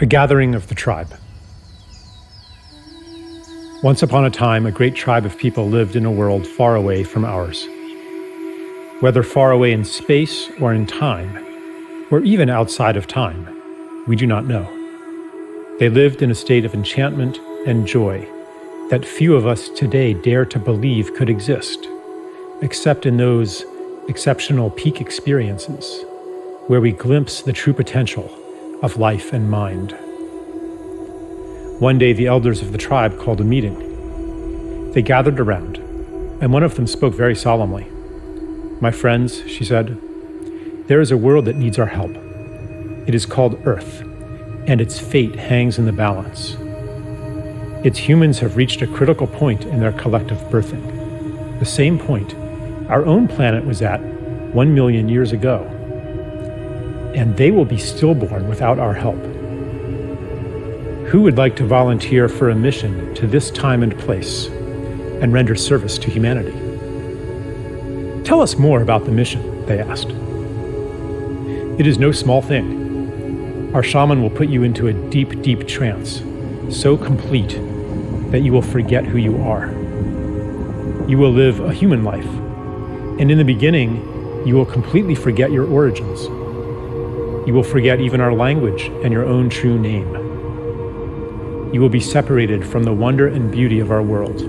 A gathering of the tribe. Once upon a time, a great tribe of people lived in a world far away from ours. Whether far away in space or in time, or even outside of time, we do not know. They lived in a state of enchantment and joy that few of us today dare to believe could exist, except in those exceptional peak experiences where we glimpse the true potential of life and mind. One day, the elders of the tribe called a meeting. They gathered around, and one of them spoke very solemnly. "My friends," she said, "there is a world that needs our help. It is called Earth, and its fate hangs in the balance. Its humans have reached a critical point in their collective birthing, the same point our own planet was at 1 million years ago. And they will be stillborn without our help. Who would like to volunteer for a mission to this time and place and render service to humanity?" "Tell us more about the mission," they asked. "It is no small thing. Our shaman will put you into a deep, deep trance, so complete that you will forget who you are. You will live a human life, and in the beginning, you will completely forget your origins. You will forget even our language and your own true name. You will be separated from the wonder and beauty of our world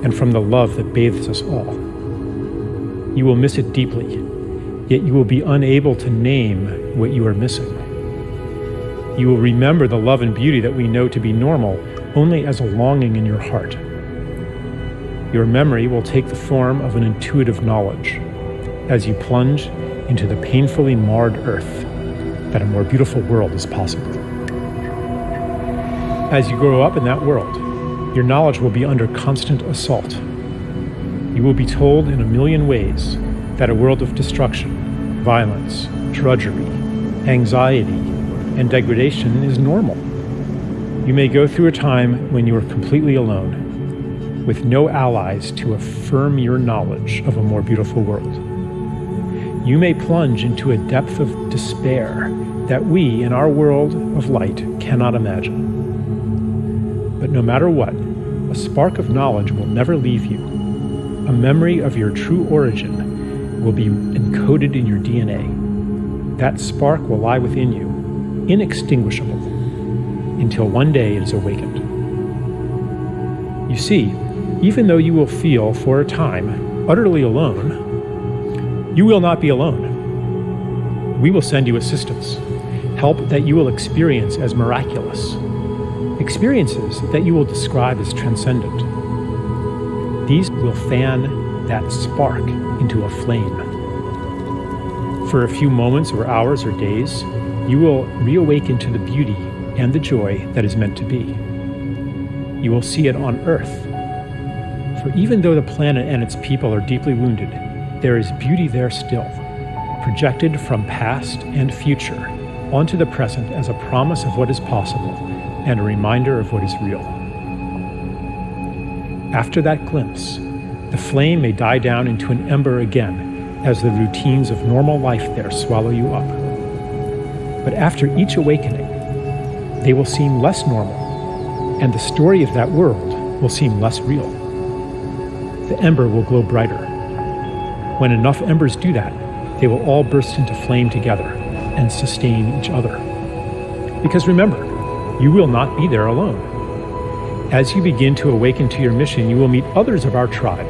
and from the love that bathes us all. You will miss it deeply, yet you will be unable to name what you are missing. You will remember the love and beauty that we know to be normal only as a longing in your heart. Your memory will take the form of an intuitive knowledge as you plunge into the painfully marred earth that a more beautiful world is possible. As you grow up in that world, your knowledge will be under constant assault. You will be told in a million ways that a world of destruction, violence, drudgery, anxiety, and degradation is normal. You may go through a time when you are completely alone, with no allies to affirm your knowledge of a more beautiful world. You may plunge into a depth of despair that we, in our world of light, cannot imagine. But no matter what, a spark of knowledge will never leave you. A memory of your true origin will be encoded in your DNA. That spark will lie within you, inextinguishable, until one day it is awakened. You see, even though you will feel, for a time, utterly alone, you will not be alone. We will send you assistance, help that you will experience as miraculous, experiences that you will describe as transcendent. These will fan that spark into a flame. For a few moments or hours or days, you will reawaken to the beauty and the joy that is meant to be. You will see it on Earth. For even though the planet and its people are deeply wounded, there is beauty there still, projected from past and future onto the present as a promise of what is possible and a reminder of what is real. After that glimpse, the flame may die down into an ember again as the routines of normal life there swallow you up. But after each awakening, they will seem less normal, and the story of that world will seem less real. The ember will glow brighter. When enough embers do that, they will all burst into flame together and sustain each other. Because remember, you will not be there alone. As you begin to awaken to your mission, you will meet others of our tribe.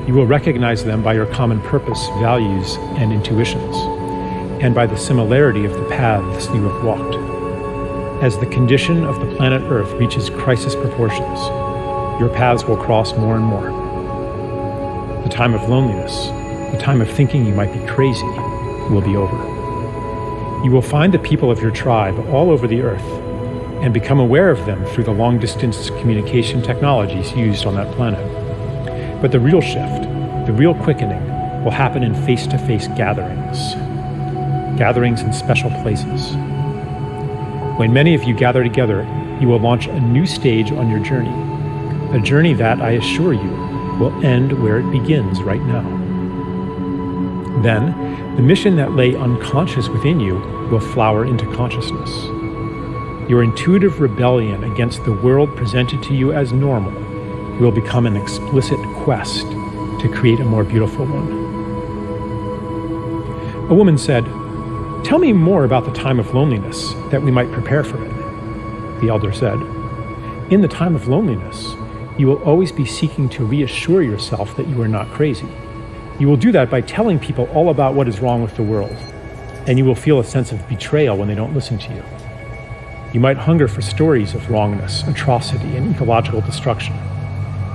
You will recognize them by your common purpose, values, and intuitions, and by the similarity of the paths you have walked. As the condition of the planet Earth reaches crisis proportions, your paths will cross more and more. The time of loneliness, the time of thinking you might be crazy, will be over. You will find the people of your tribe all over the earth and become aware of them through the long-distance communication technologies used on that planet. But the real shift, the real quickening, will happen in face-to-face gatherings in special places. When many of you gather together, you will launch a new stage on your journey, a journey that, I assure you, will end where it begins right now. Then, the mission that lay unconscious within you will flower into consciousness. Your intuitive rebellion against the world presented to you as normal will become an explicit quest to create a more beautiful one. A woman said, "Tell me more about the time of loneliness, that we might prepare for it." The elder said, "In the time of loneliness, you will always be seeking to reassure yourself that you are not crazy. You will do that by telling people all about what is wrong with the world, and you will feel a sense of betrayal when they don't listen to you. You might hunger for stories of wrongness, atrocity, and ecological destruction,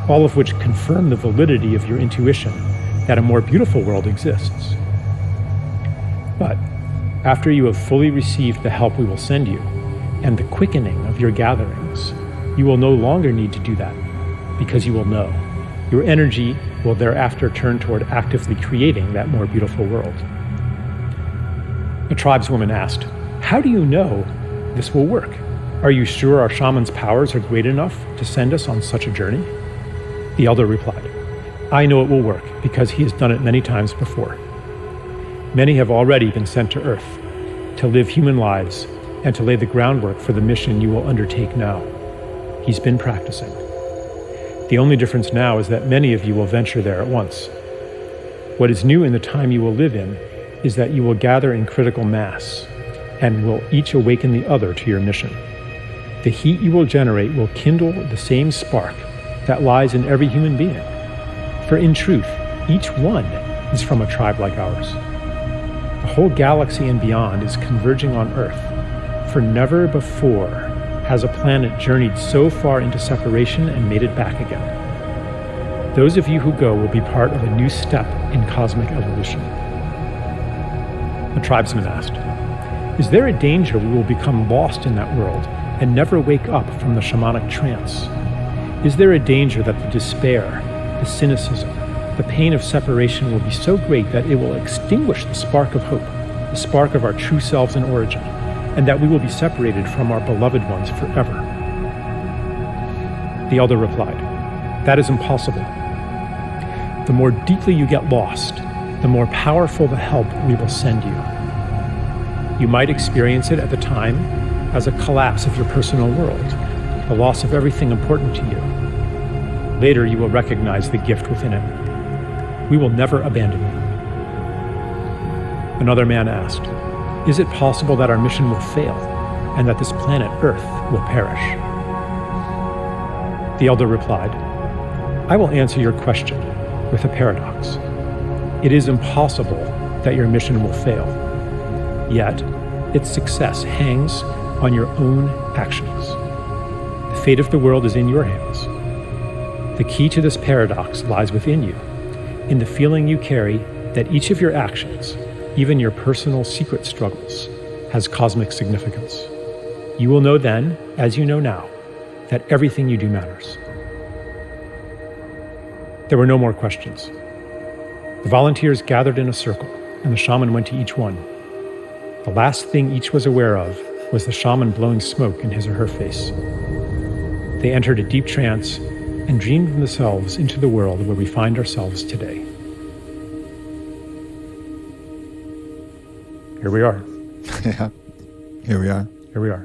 all of which confirm the validity of your intuition that a more beautiful world exists. But after you have fully received the help we will send you, and the quickening of your gatherings, you will no longer need to do that, because you will know. Your energy will thereafter turn toward actively creating that more beautiful world." A tribeswoman asked, "How do you know this will work? Are you sure our shaman's powers are great enough to send us on such a journey?" The elder replied, "I know it will work because he has done it many times before. Many have already been sent to Earth to live human lives and to lay the groundwork for the mission you will undertake now. He's been practicing. The only difference now is that many of you will venture there at once. What is new in the time you will live in is that you will gather in critical mass and will each awaken the other to your mission. The heat you will generate will kindle the same spark that lies in every human being. For in truth, each one is from a tribe like ours. The whole galaxy and beyond is converging on Earth, for never before has a planet journeyed so far into separation and made it back again. Those of you who go will be part of a new step in cosmic evolution." A tribesman asked, "Is there a danger we will become lost in that world and never wake up from the shamanic trance? Is there a danger that the despair, the cynicism, the pain of separation will be so great that it will extinguish the spark of hope, the spark of our true selves in origin, and that we will be separated from our beloved ones forever?" The elder replied, "That is impossible. The more deeply you get lost, the more powerful the help we will send you. You might experience it at the time as a collapse of your personal world, the loss of everything important to you. Later, you will recognize the gift within it. We will never abandon you." Another man asked, "Is it possible that our mission will fail and that this planet Earth will perish?" The elder replied, "I will answer your question with a paradox. It is impossible that your mission will fail, yet its success hangs on your own actions. The fate of the world is in your hands. The key to this paradox lies within you, in the feeling you carry that each of your actions, even your personal secret struggles, has cosmic significance. You will know then, as you know now, that everything you do matters." There were no more questions. The volunteers gathered in a circle, and the shaman went to each one. The last thing each was aware of was the shaman blowing smoke in his or her face. They entered a deep trance and dreamed themselves into the world where we find ourselves today. Here we are. Yeah, here we are. Here we are.